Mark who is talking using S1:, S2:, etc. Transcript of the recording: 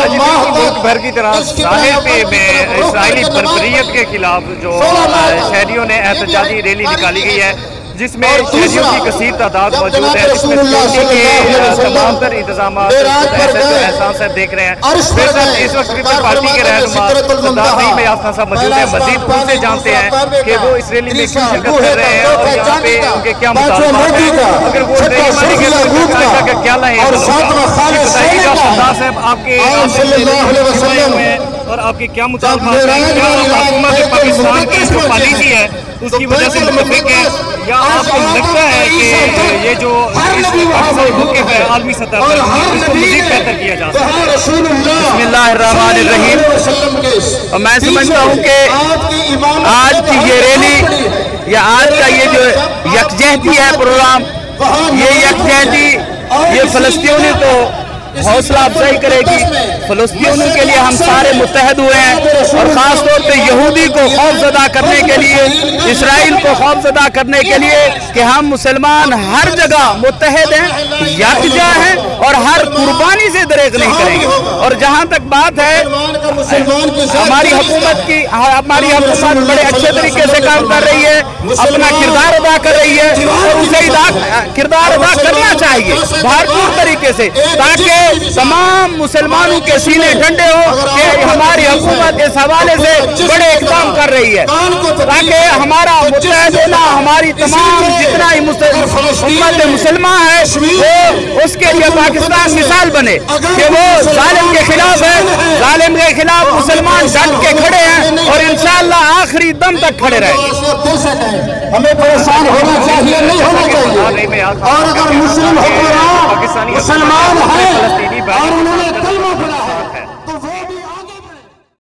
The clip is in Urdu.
S1: ملک بھر کی طرح ساحل پہ میں اسرائیلی بربریت کے خلاف جو شہریوں نے احتجاجی ریلی نکالی گئی ہے، جس میں شہریوں کی کثیر تعداد موجود ہے، جس میں سیکورٹی کے تمام تر انتظامات احسان صاحب دیکھ رہے ہیں۔ پھر سر اس وقت پیپل پارٹی کے رہنما سردار نعیم یافتہ خان صاحب موجود ہیں، مزید ان سے جانتے ہیں کہ وہ اس ریلی میں شرکت کر رہے ہیں اور یہاں پہ ان کے کیا مطالبات ہیں، اگر وہ ریلی مانی گئے تو کا کیا لائیں گے۔ بتائیے گا سردار صاحب آپ کے اور آپ کے کیا مطالبات ہیں، کیا حکومت پاکستان کی جو پالیسی ہے اس کی وجہ سے متفق ہے، یا آپ کو لگتا ہے کہ یہ جو پاکستان موقف ہے عالمی سطح پر اس کو مزید بہتر کیا جا سکتا ہے؟
S2: بسم اللہ الرحمن الرحیم۔ اور میں سمجھتا ہوں کہ آج کی یہ ریلی یا آج کا یہ جو یکجہتی ہے پروگرام، یہ یکجہتی یہ فلسطینیوں کو حوصلہ افزائی کرے گی۔ فلسطینیوں کے لیے ہم سارے متحد ہوئے ہیں، اور خاص طور پہ یہودی کو خوف زدہ کرنے کے لیے، اسرائیل کو خوف زدہ کرنے کے لیے کہ ہم مسلمان ہر جگہ متحد ہیں، یکجا ہیں اور ہر قربانی سے دریغ نہیں کریں گے۔ اور جہاں تک بات ہے ہماری حکومت کی، ہماری حکومت بڑے اچھے طریقے سے کام کر رہی ہے، اپنا کردار ادا کر رہی ہے، اور اسے کردار ادا کرنا چاہیے بھرپور طریقے سے، تاکہ تمام مسلمانوں کے سینے ٹھنڈے ہو کہ ہماری حکومت اس حوالے سے بڑے اقدام کر رہی ہے، تاکہ ہمارا متحد ہونا، ہماری تمام جتنا ہی امت مسلمہ ہے وہ اس کے لیے پاکستان مثال بنے کہ وہ ظالم کے خلاف ہے، ظالم کے خلاف مسلمان ڈٹ کے کھڑے ہیں اور انشاءاللہ آخری دم تک کھڑے رہیں گے۔
S3: ہمیں پریشان ہونا چاہیے، نہیں ہونا چاہیے، اور اگر مسلم حکمران مسلمان ہیں اور